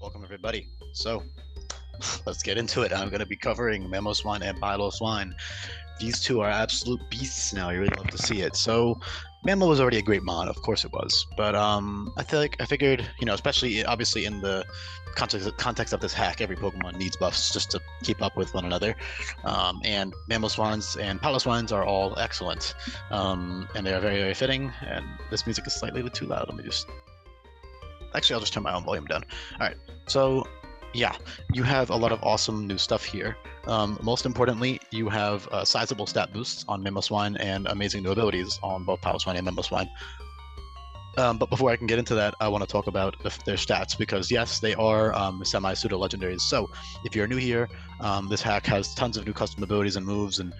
Welcome everybody. So let's get into it. I'm going to be covering Mamoswine and Piloswine. These two are absolute beasts now. You really love to see it. So Mamo was already a great mod, of course it was. But I figured, especially obviously in the context of this hack, every Pokemon needs buffs just to keep up with one another. And Mamoswines and Piloswines are all excellent. And they are very, very fitting. And this music is slightly too loud. Let me just Actually, I'll just turn my own volume down. All right. So, yeah, you have a lot of awesome new stuff here. Most importantly, you have sizable stat boosts on Mamoswine and amazing new abilities on both Piloswine and Mamoswine. But before I can get into that, I want to talk about their stats because, yes, they are semi-pseudo legendaries. So if you're new here, this hack has tons of new custom abilities and moves, and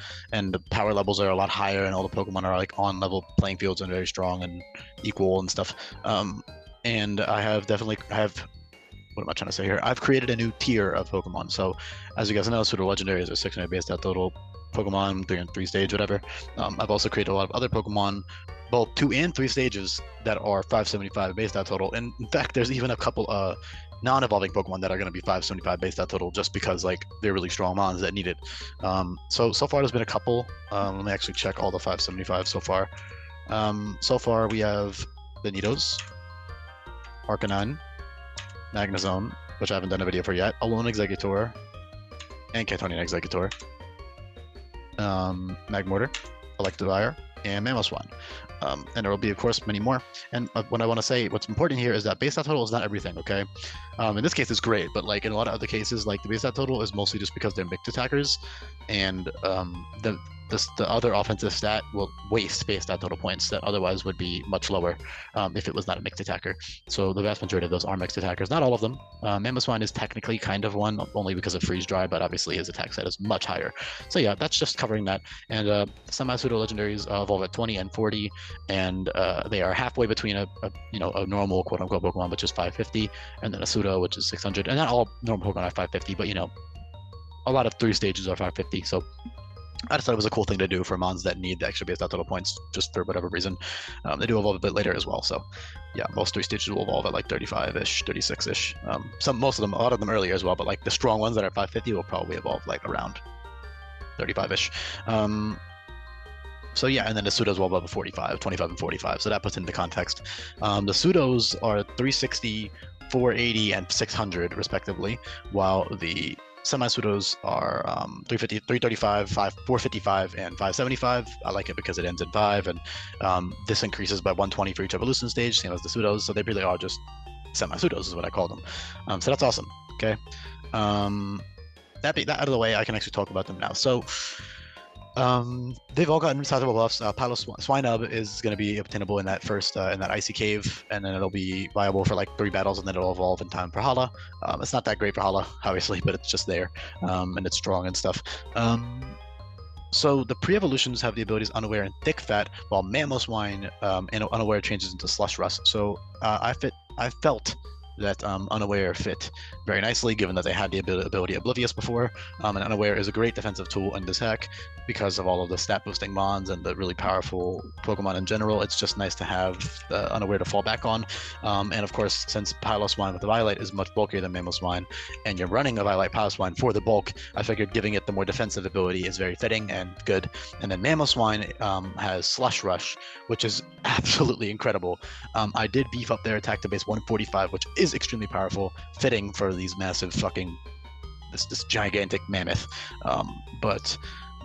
the power levels are a lot higher, and all the Pokemon are like on level playing fields and very strong and equal and stuff. And I have what am I trying to say here? I've created a new tier of Pokemon. So as you guys know, pseudo legendaries are 600 base stat total Pokemon, 3 and 3 stage, whatever. I've also created a lot of other Pokemon, both 2 and 3 stages that are 575 base stat total. And in fact, there's even a couple non-evolving Pokemon that are going to be 575 base stat total just because like they're really strong mons that need it. So far there's been a couple. Let me actually check all the 575 so far. So far we have Benitos, Arcanine, Magnezone, which I haven't done a video for yet, Alolan Exeggutor, and Cantonian Exeggutor, Magmortar, Electivire, and Mamoswine. And there will be, of course, many more. And what I want to say, what's important here is that base stat total is not everything, okay? In this case, it's great, but like in a lot of other cases, like the base stat total is mostly just because they're mixed attackers, and the other offensive stat will waste base stat total points that otherwise would be much lower if it was not a mixed attacker. So the vast majority of those are mixed attackers. Not all of them. Mamoswine is technically kind of one, only because of freeze dry, but obviously his attack set is much higher. So yeah, that's just covering that. And semi-pseudo legendaries evolve at 20 and 40, and they are halfway between a normal quote unquote Pokemon, which is 550, and then a pseudo, which is 600. And not all normal Pokemon are 550, but a lot of 3 stages are 550. So I just thought it was a cool thing to do for mons that need the extra base stat total points just for whatever reason. They do evolve a bit later as well. So yeah, most 3 stages will evolve at like 35-ish, 36-ish. A lot of them earlier as well, but like the strong ones that are 550 will probably evolve like around 35-ish. So yeah, and then the pseudos will evolve at 45, 25 and 45. So that puts into context. The pseudos are 360, 480, and 600 respectively, while the semi-pseudos are 350, 335, 455, and 575. I like it because it ends in 5, and this increases by 120 for each evolution stage, same as the pseudos. So they really are just semi-pseudos is what I call them. So that's awesome. Okay. That out of the way, I can actually talk about them now. So they've all gotten sizable buffs. Piloswine is going to be obtainable in that first in that icy cave, and then it'll be viable for like 3 battles, and then it'll evolve in time for Hala. It's not that great for Hala, obviously, but it's just there, and it's strong and stuff. So the pre-evolutions have the abilities Unaware and Thick Fat, while Mamoswine and Unaware changes into Slush Rust. So I felt that Unaware fit very nicely, given that they had the ability Oblivious before. And Unaware is a great defensive tool in this hack because of all of the stat boosting mons and the really powerful Pokemon in general. It's just nice to have Unaware to fall back on. And of course, since Piloswine with the Violet is much bulkier than Mamoswine, and you're running a Violet Piloswine for the bulk, I figured giving it the more defensive ability is very fitting and good. And then Mamoswine has Slush Rush, which is absolutely incredible. I did beef up their attack to base 145, which is extremely powerful, fitting for these massive fucking this gigantic mammoth. But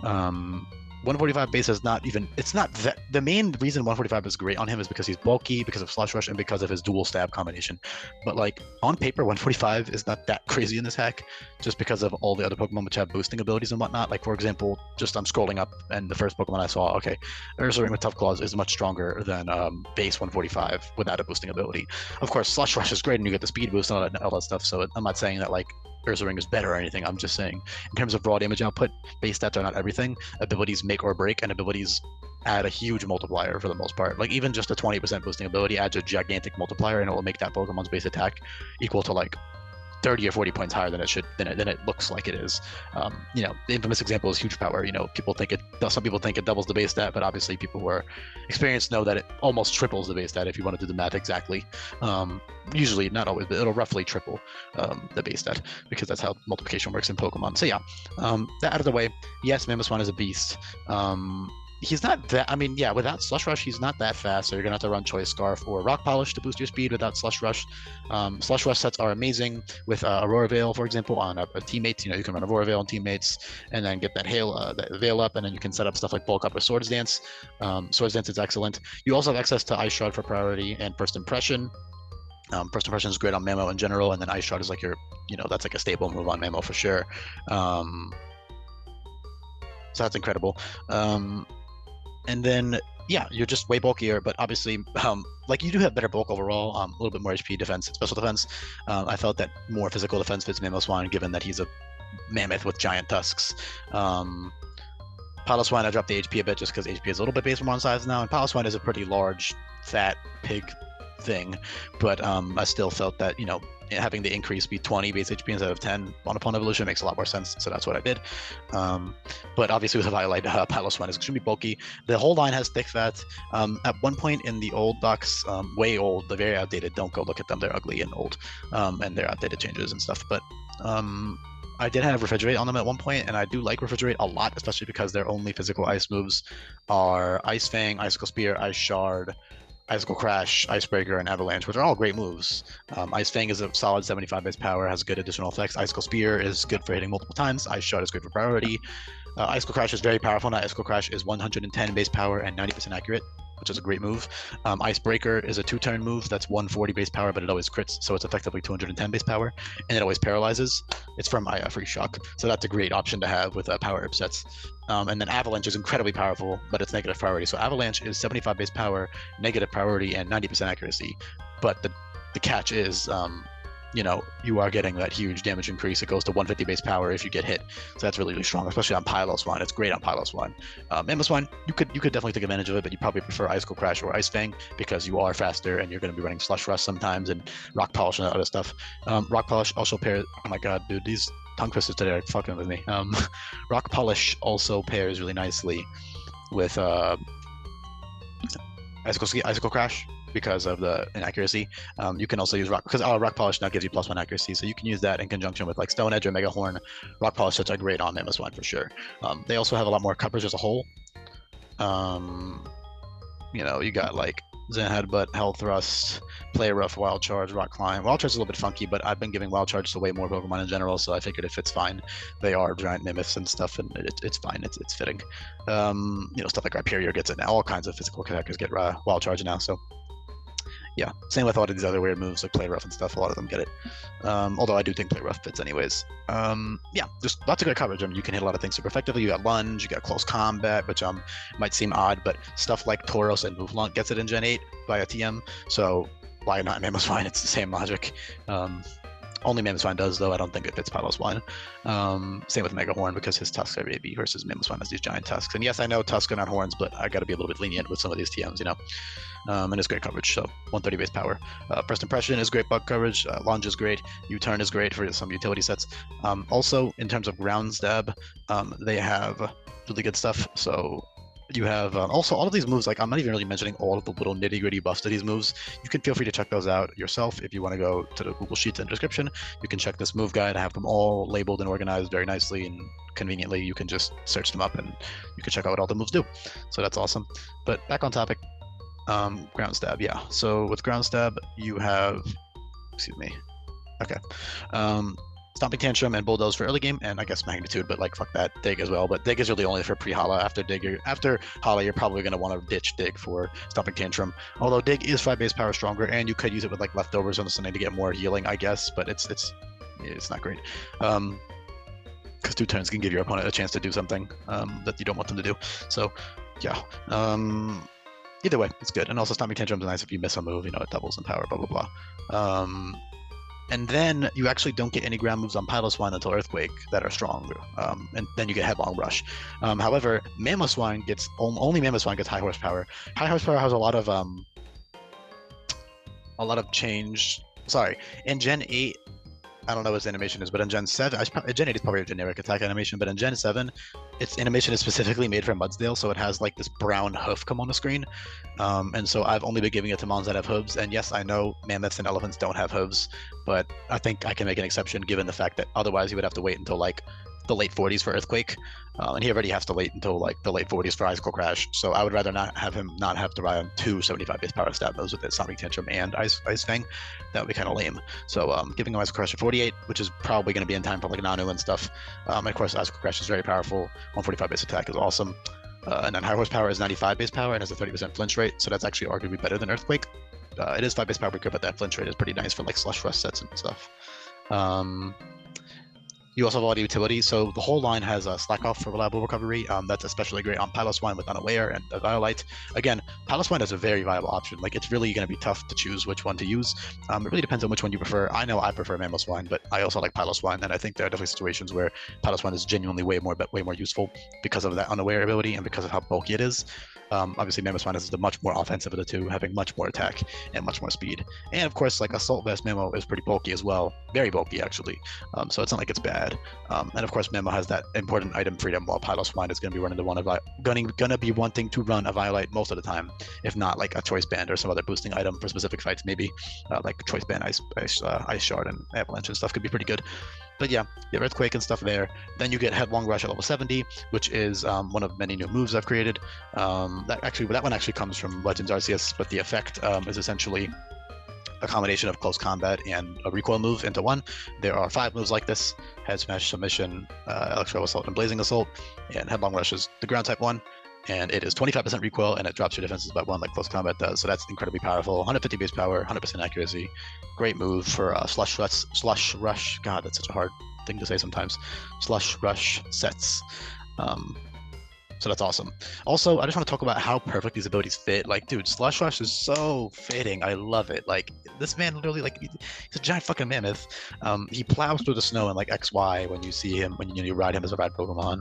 145 base is not even, it's not that, the main reason 145 is great on him is because he's bulky, because of Slush Rush, and because of his dual stab combination. But like on paper, 145 is not that crazy in this hack, just because of all the other Pokemon which have boosting abilities and whatnot. Like for example, just I'm scrolling up, and the first Pokemon I saw, okay, Ursaring with Tough Claws is much stronger than base 145 without a boosting ability. Of course, Slush Rush is great, and you get the speed boost and all that stuff. So I'm not saying that like Ursaring is better or anything. I'm just saying, in terms of raw damage output, base stats are not everything. Abilities make or break, and abilities add a huge multiplier for the most part. Like even just a 20% boosting ability adds a gigantic multiplier, and it will make that Pokemon's base attack equal to like 30 or 40 points higher than it should than it looks like it is. You know, the infamous example is huge power. You know, some people think it doubles the base stat, but obviously people who are experienced know that it almost triples the base stat if you want to do the math exactly. Usually, not always, but it'll roughly triple the base stat because that's how multiplication works in Pokemon. So yeah, that out of the way. Yes, Mamoswine is a beast. He's not that, I mean, yeah, without Slush Rush, he's not that fast, so you're going to have to run Choice Scarf or Rock Polish to boost your speed without Slush Rush. Slush Rush sets are amazing with Aurora Veil, for example, on teammates. You know, you can run Aurora Veil on teammates and then get that Veil up, and then you can set up stuff like Bulk Up or Swords Dance. Swords Dance is excellent. You also have access to Ice Shard for priority and First Impression. First Impression is great on Mamo in general, and then Ice Shard is like that's like a staple move on Mamo for sure. So that's incredible. And then, yeah, you're just way bulkier, but obviously, like you do have better bulk overall, a little bit more HP defense, special defense. I felt that more physical defense fits Mamoswine, given that he's a mammoth with giant tusks. Piloswine, I dropped the HP a bit just because HP is a little bit based on one size now, and Piloswine is a pretty large, fat pig thing, but I still felt that, you know, having the increase be 20 base HP instead of 10 on Upon Evolution makes a lot more sense, so that's what I did. But obviously with a highlight, Piloswine is extremely bulky. The whole line has thick fat. At one point in the old box, way old, the very outdated, don't go look at them, they're ugly and old, and they're outdated changes and stuff, but I did have Refrigerate on them at one point, and I do like Refrigerate a lot, especially because their only physical ice moves are Ice Fang, Icicle Spear, Ice Shard, Icicle Crash, Icebreaker, and Avalanche, which are all great moves. Ice Fang is a solid 75 base power, has good additional effects. Icicle Spear is good for hitting multiple times. Ice Shot is good for priority. Icicle Crash is very powerful. Now, Icicle Crash is 110 base power and 90% accurate, which is a great move. Icebreaker is a 2-turn move that's 140 base power, but it always crits, so it's effectively 210 base power, and it always paralyzes. It's from Free Shock, so that's a great option to have with power upsets. And then Avalanche is incredibly powerful, but it's negative priority. So Avalanche is 75 base power, negative priority, and 90% accuracy. But the catch is, you know, you are getting that huge damage increase. It goes to 150 base power if you get hit. So that's really, really strong, especially on Piloswine. It's great on Piloswine. Mamoswine, you could definitely take advantage of it, but you probably prefer Icicle Crash or Ice Fang because you are faster and you're going to be running Slush Rush sometimes and Rock Polish and other stuff. Rock Polish also pairs, oh my god, dude, these tongue twisters today are fucking with me. Rock Polish also pairs really nicely with Icicle Crash because of the inaccuracy. You can also use Rock, because Rock Polish now gives you +1 accuracy, so you can use that in conjunction with like Stone Edge or Mega Horn. Rock Polish sets are great on Mamoswine for sure. They also have a lot more coverage as a whole. You know, you got like Zen Headbutt, Hell Thrust, Play Rough, Wild Charge, Rock Climb. Wild Charge is a little bit funky, but I've been giving Wild Charge to way more Pokemon in general, so I figured it fits fine. They are giant mammoths and stuff, and it's fine. It's fitting. You know, stuff like Rhyperior gets it now. All kinds of physical characters get Wild Charge now, so yeah. Same with a lot of these other weird moves like Play Rough and stuff. A lot of them get it. Although I do think Play Rough fits anyways. Yeah, just lots of good coverage. I mean, you can hit a lot of things super effectively. You got Lunge, you got Close Combat, which might seem odd, but stuff like Tauros and Mouflon gets it in Gen 8 via TM. So why not Mamoswine? It's the same logic. Only Mamoswine does, though. I don't think it fits Piloswine. Same with Mega Horn because his tusks are AB versus Mamoswine has these giant tusks. And yes, I know tusks are not horns, but I got to be a little bit lenient with some of these TMs, you know. And it's great coverage, so 130 base power. First Impression is great bug coverage. Lunge is great. U-Turn is great for some utility sets. Also, in terms of ground stab, they have really good stuff. So you have also all of these moves, like I'm not even really mentioning all of the little nitty gritty buffs to these moves. You can feel free to check those out yourself if you want to go to the Google Sheets in the description. You can check this move guide. I have them all labeled and organized very nicely and conveniently. You can just search them up and you can check out what all the moves do. So that's awesome. But back on topic, ground stab. Yeah. So with ground stab, you have, excuse me. Okay. Stomping Tantrum and Bulldoze for early game, and I guess Magnitude, but like fuck that, Dig as well. But Dig is really only for pre-Hala. After Hala, you're probably gonna want to ditch Dig for Stomping Tantrum. Although Dig is 5 base power stronger, and you could use it with like leftovers on the Sunday to get more healing, I guess. But it's not great. Because 2 turns can give your opponent a chance to do something that you don't want them to do. So yeah. Either way, it's good. And also Stomping Tantrum is nice if you miss a move. You know, it doubles in power. Blah blah blah. And then you actually don't get any ground moves on Piloswine until Earthquake that are stronger, and then you get Headlong Rush. However, Mamoswine gets only Mamoswine gets high horsepower. High horsepower has a lot of change. Sorry, in Gen 8, I don't know what its animation is, but in Gen 7, Gen 8 is probably a generic attack animation, but in Gen 7, its animation is specifically made for Mudsdale, so it has like this brown hoof come on the screen. And so I've only been giving it to mons that have hooves, and yes, I know mammoths and elephants don't have hooves, but I think I can make an exception given the fact that otherwise you would have to wait until like the late 40s for Earthquake, and he already has to wait until like the late 40s for Icicle Crash. So I would rather not have him not have to rely on two 75 base power stat moves with it, Sonic Tantrum and Ice Fang. That would be kind of lame. So giving him Icicle Crash at 48, which is probably going to be in time for like Nanu and stuff. And of course, Icicle Crash is very powerful. 145 base attack is awesome. And then high horsepower is 95 base power and has a 30% flinch rate, so that's actually arguably better than Earthquake. It is 5 base power weaker, but that flinch rate is pretty nice for like Slush Rush sets and stuff. You also have a lot of utility, so the whole line has a slack off for reliable recovery. That's especially great on Piloswine with Unaware and Violite. Again, Piloswine is a very viable option. Like, it's really going to be tough to choose which one to use. It really depends on which one you prefer. I know I prefer Mamoswine, but I also like Piloswine, and I think there are definitely situations where Piloswine is genuinely way more useful because of that Unaware ability and because of how bulky it is. Obviously, Mamoswine is the much more offensive of the two, having much more attack and much more speed. And of course, like Assault Vest Mamo is pretty bulky as well, very bulky actually. So it's not like it's bad. And of course, Mamo has that important item freedom, while Piloswine is going to be running the one of gonna be wanting to run a Violite most of the time, if not like a Choice Band or some other boosting item for specific fights, maybe like Choice Band, Ice Shard, and Avalanche and stuff could be pretty good. But yeah, you have Earthquake and stuff there. Then you get Headlong Rush at level 70, which is one of many new moves I've created. That one actually comes from Legends Arceus, but the effect is essentially a combination of close combat and a recoil move into one. There are 5 moves like this: Head Smash, Submission, Electro Assault, and Blazing Assault. And Headlong Rush is the ground type one, and it is 25% recoil, and it drops your defenses by 1 like close combat does, so that's incredibly powerful. 150 base power, 100% accuracy. Great move for Slush Rush. God, that's such a hard thing to say sometimes. Slush Rush sets. So that's awesome. Also, I just want to talk about how perfect these abilities fit. Like, dude, Slush Rush is so fitting. I love it. Like, this man literally, like, he's a giant fucking mammoth. He plows through the snow in like XY when you see him, when you ride him as a ride Pokemon.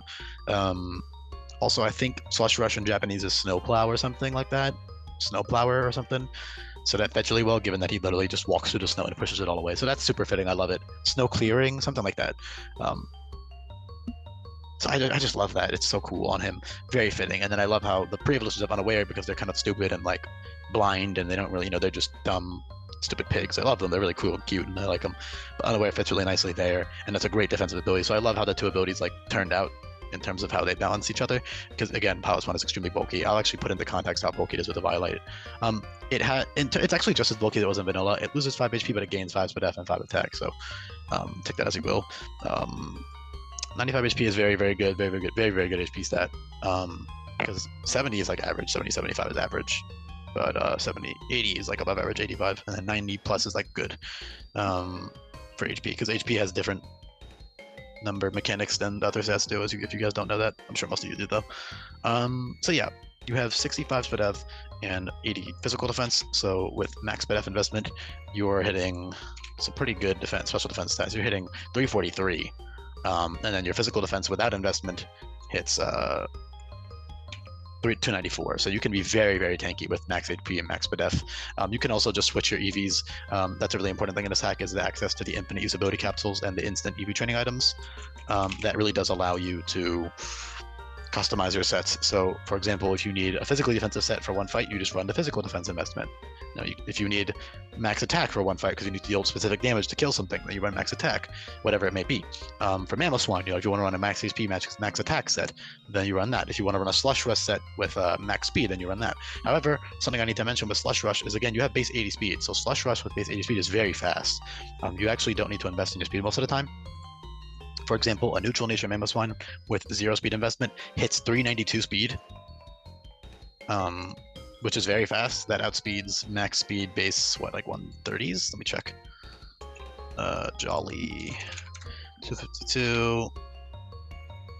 Also, I think Slush Rush in Japanese is Snowplow or something like that. Snowplower or something. So that fits really well, given that he literally just walks through the snow and pushes it all away. So that's super fitting. I love it. Snow clearing, something like that. So I just love that. It's so cool on him. Very fitting. And then I love how the pre-evolutions of Unaware, because they're kind of stupid and like blind, and they don't really, they're just dumb, stupid pigs. I love them. They're really cool and cute, and I like them. But Unaware fits really nicely there, and that's a great defensive ability. So I love how the two abilities like turned out in terms of how they balance each other, because again, Piloswine is extremely bulky. I'll actually put into context how bulky it is with the Violite. It's actually just as bulky as it was in vanilla. It loses 5 HP, but it gains 5 SPDF and 5 attack, so take that as you will. 95 HP is very, very good, very, very good, very, very good HP stat, because 70 is like average, 70, 75 is average, but 70, 80 is like above average, 85, and then 90 plus is like good for HP, because HP has different number mechanics than other sets do, if you guys don't know that. I'm sure most of you do though. So yeah, you have 65 SPDF and 80 physical defense, so with max SPDF investment, you're hitting some pretty good defense, special defense stats. You're hitting 343, and then your physical defense without investment hits 294, so you can be very, very tanky with max HP and max SPDF. You can also just switch your EVs. That's a really important thing in this hack, is the access to the infinite usability capsules and the instant EV training items. That really does allow you to customize your sets. So for example, if you need a physically defensive set for one fight, you just run the physical defense investment. If you need max attack for one fight because you need to deal specific damage to kill something, then you run max attack, whatever it may be. For Mamoswine, if you want to run a max HP, max attack set, then you run that. If you want to run a Slush Rush set with max speed, then you run that. However, something I need to mention with Slush Rush is, again, you have base 80 speed, so Slush Rush with base 80 speed is very fast. You actually don't need to invest in your speed most of the time. For example, a neutral nature Mamoswine with 0 speed investment hits 392 speed, which is very fast. That outspeeds max speed base, what, like 130s? Let me check. Jolly 252.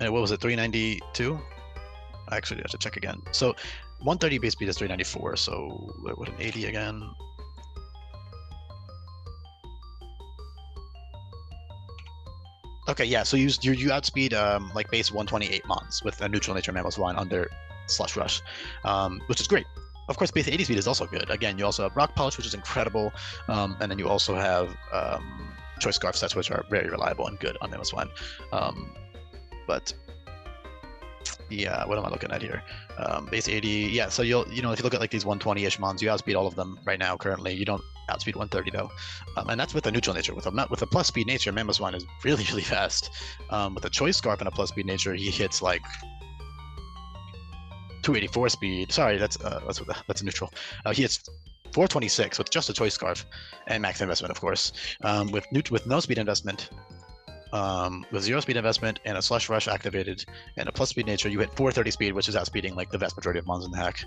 And what was it, 392? I actually have to check again. So 130 base speed is 394, so what, an 80 again? Okay, yeah, so you outspeed like base 128 mons with a neutral nature Mamoswine under Slush Rush, which is great. Of course, base 80 speed is also good. Again, you also have Rock Polish, which is incredible, and then you also have choice scarf sets, which are very reliable and good on Mamoswine. But yeah, what am I looking at here? Base 80. Yeah, so if you look at like these 120-ish mons, you outspeed all of them right now currently. You don't outspeed 130 though, and that's with a neutral nature. With a plus speed nature, Mamoswine is really really fast. With a choice scarf and a plus speed nature, he hits like 284 speed. Sorry, that's neutral. He hits 426 with just a choice scarf and max investment, of course. With no speed investment, with 0 speed investment and a slush rush activated and a plus speed nature, you hit 430 speed, which is outspeeding like the vast majority of mons in the hack.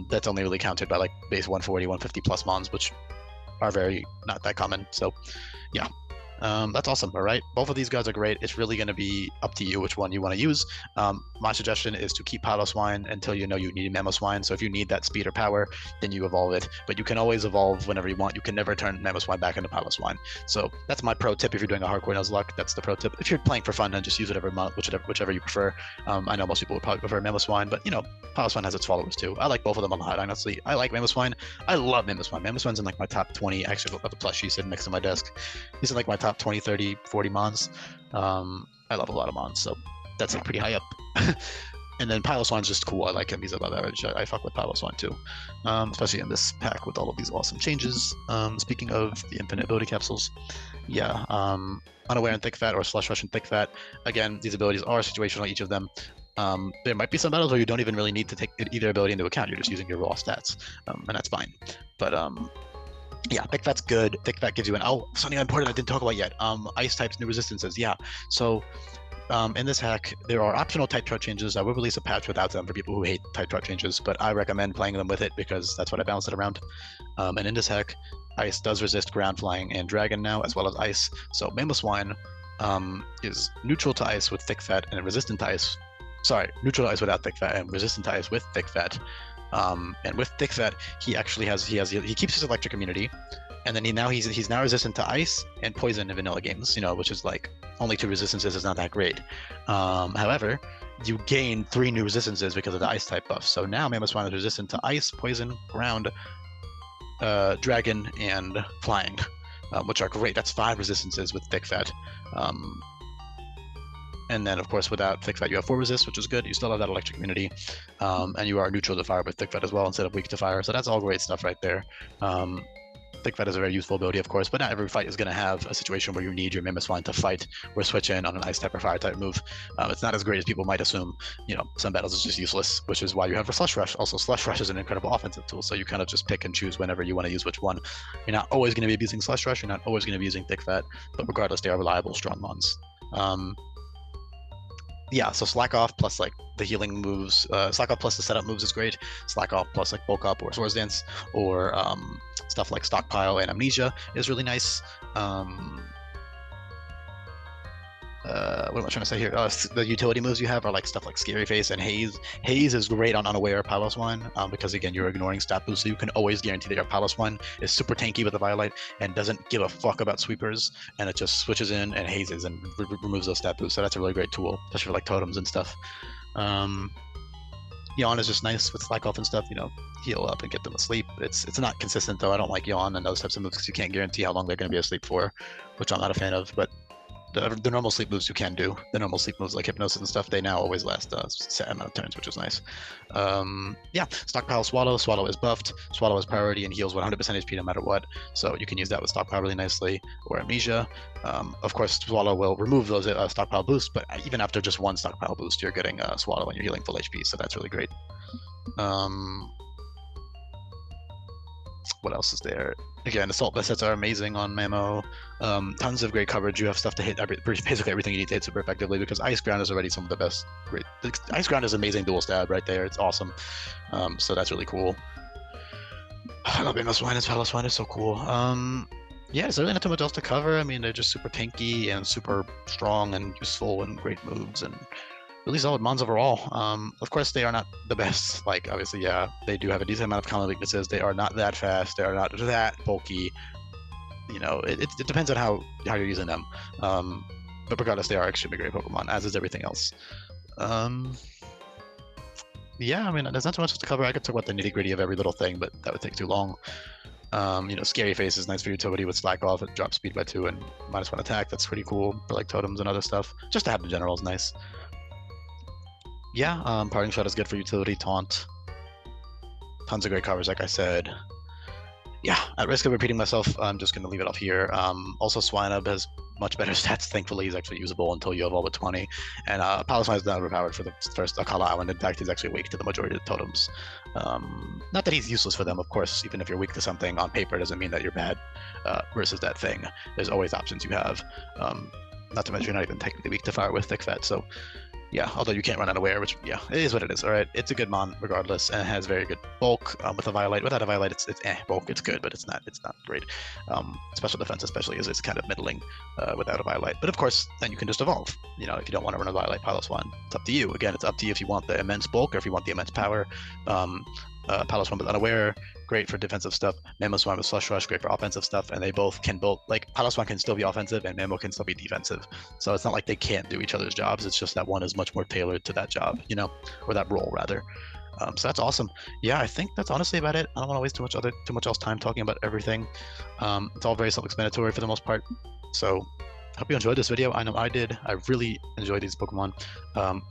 That's only really counted by like base 140, 150 plus mons, which are very not that common. So yeah. That's awesome. All right, both of these guys are great. It's really going to be up to you which one you want to use. My suggestion is to keep Piloswine until you know you need Mamoswine. So if you need that speed or power, then you evolve it. But you can always evolve whenever you want. You can never turn Mamoswine back into Piloswine. So that's my pro tip. If you're doing a hardcore Nuzlocke, that's the pro tip. If you're playing for fun, then just use whatever whichever you prefer. I know most people would probably prefer Mamoswine, but Piloswine has its followers too. I like both of them a lot. Honestly, I like Mamoswine. I love Mamoswine. Mamoswine's in like my top 20. Actually, I've got the plushie sitting next to my desk. He's in like my top 20, 30, 40 mons. I love a lot of mons, so that's like pretty high up. And then Piloswine's just cool. I like him. He's above average. I fuck with Piloswine too, especially in this pack with all of these awesome changes. Speaking of the infinite ability capsules, yeah, Unaware and Thick Fat or Slush Rush and Thick Fat. Again, these abilities are situational, each of them. There might be some battles where you don't even really need to take either ability into account. You're just using your raw stats, and that's fine. But yeah, Thick Fat's good. Thick Fat gives you something important I didn't talk about yet. Ice types, new resistances. Yeah, so in this hack, there are optional type chart changes. I will release a patch without them for people who hate type chart changes, but I recommend playing them with it because that's what I balance it around. And in this hack, Ice does resist ground, flying, and dragon now, as well as Ice. So Mamoswine is neutral to Ice with Thick Fat and resistant to Ice. Sorry, neutral to Ice without Thick Fat and resistant to Ice with Thick Fat. And with Thick Fat, he keeps his electric immunity, and then he's now resistant to ice and poison in vanilla games, which is like only 2 resistances is not that great. However, you gain 3 new resistances because of the ice type buff. So now Mamoswine is resistant to ice, poison, ground, dragon, and flying, which are great. That's 5 resistances with Thick Fat. And then, of course, without Thick Fat, you have 4 resist, which is good. You still have that electric immunity. And you are neutral to fire with Thick Fat as well instead of weak to fire. So that's all great stuff right there. Thick Fat is a very useful ability, of course, but not every fight is going to have a situation where you need your Mamoswine to fight or switch in on an ice type or fire type move. It's not as great as people might assume. Some battles is just useless, which is why you have a Slush Rush. Also, Slush Rush is an incredible offensive tool, so you kind of just pick and choose whenever you want to use which one. You're not always going to be abusing Slush Rush. You're not always going to be using Thick Fat, but regardless, they are reliable, strong mons. Yeah, so Slack Off plus like the healing moves, Slack Off plus the setup moves is great. Slack Off plus like Bulk Up or Swords Dance or stuff like Stockpile and Amnesia is really nice. What am I trying to say here? The utility moves you have are like stuff like Scary Face and Haze. Haze is great on Unaware Piloswine because again, you're ignoring stat boost, so you can always guarantee that your Piloswine is super tanky with the Violite and doesn't give a fuck about sweepers, and it just switches in and hazes and removes those stat boosts. So that's a really great tool, especially for like totems and stuff. Yawn is just nice with Slack Off and stuff, heal up and get them asleep. It's not consistent though. I don't like Yawn and those types of moves because you can't guarantee how long they're going to be asleep for, which I'm not a fan of, but the normal sleep moves you can do. The normal sleep moves like Hypnosis and stuff, they now always last a set amount of turns, which is nice. Yeah, Stockpile Swallow. Swallow is buffed. Swallow is priority and heals 100% HP no matter what. So you can use that with Stockpile really nicely. Or Amnesia. Of course, Swallow will remove those Stockpile boosts, but even after just 1 Stockpile boost, you're getting Swallow and you're healing full HP, so that's really great. What else is there? Again, Assault Vest sets are amazing on Mamo. Tons of great coverage. You have stuff to hit basically everything you need to hit super effectively because Ice Ground is already some of the best. Great. Ice Ground is amazing dual stab right there. It's awesome. So that's really cool. I love Mamoswine and Piloswine is so cool. Yeah, there's really not too much else to cover. I mean, they're just super tanky and super strong and useful and great moves and really solid mons overall. Of course, they are not the best. Like, obviously, yeah, they do have a decent amount of common weaknesses. They are not that fast. They are not that bulky. It depends on how you're using them. But regardless, they are extremely great Pokemon, as is everything else. Yeah, I mean, there's not too much to cover. I could talk about the nitty-gritty of every little thing, but that would take too long. Scary Face is nice for utility with Slack Off. It drops speed by 2 and -1 attack. That's pretty cool for like totems and other stuff. Just to have in general is nice. Yeah, Parting Shot is good for utility, taunt. Tons of great covers, like I said. Yeah, at risk of repeating myself, I'm just going to leave it off here. Also, Swinub has much better stats. Thankfully, he's actually usable until you have all but 20. And Piloswine is not overpowered for the first Akala Island. In fact, he's actually weak to the majority of the totems. Not that he's useless for them, of course. Even if you're weak to something on paper, doesn't mean that you're bad versus that thing. There's always options you have. Not to mention, you're not even technically weak to fire with Thick Fat. So, yeah, although you can't run unaware, which, yeah, it is what it is, all right? It's a good mon regardless, and it has very good bulk with a Violite. Without a Violite, it's bulk, it's good, but it's not great. Special defense especially is kind of middling without a Violite. But of course, then you can just evolve. If you don't want to run a Violite Piloswine, it's up to you. Again, it's up to you if you want the immense bulk or if you want the immense power. Piloswine with unaware, great for defensive stuff. Mamoswine with Slush Rush, great for offensive stuff, and they both like Piloswine can still be offensive and Mamo can still be defensive. So it's not like they can't do each other's jobs. It's just that one is much more tailored to that job, or that role rather. So that's awesome. Yeah, I think that's honestly about it. I don't want to waste too much else time talking about everything. It's all very self-explanatory for the most part. So I hope you enjoyed this video. I know I did. I really enjoyed these Pokemon.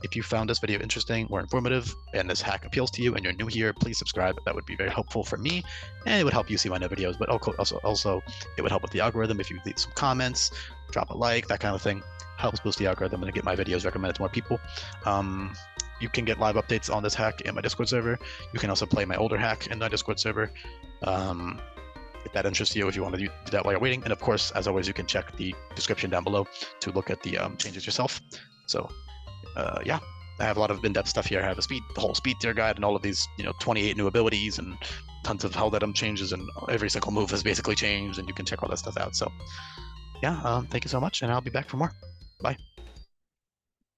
If you found this video interesting or informative and this hack appeals to you and you're new here, please subscribe. That would be very helpful for me, and it would help you see my new videos. But also it would help with the algorithm if you leave some comments, drop a like, that kind of thing. Helps boost the algorithm and get my videos recommended to more people. You can get live updates on this hack in my Discord server. You can also play my older hack in my Discord server. If that interests you, if you want to do that while you're waiting. And of course, as always, you can check the description down below to look at the changes yourself. So yeah, I have a lot of in-depth stuff here. I have the whole speed tier guide and all of these 28 new abilities and tons of Hell changes, and every single move has basically changed, and you can check all that stuff out. So yeah, thank you so much, and I'll be back for more. Bye.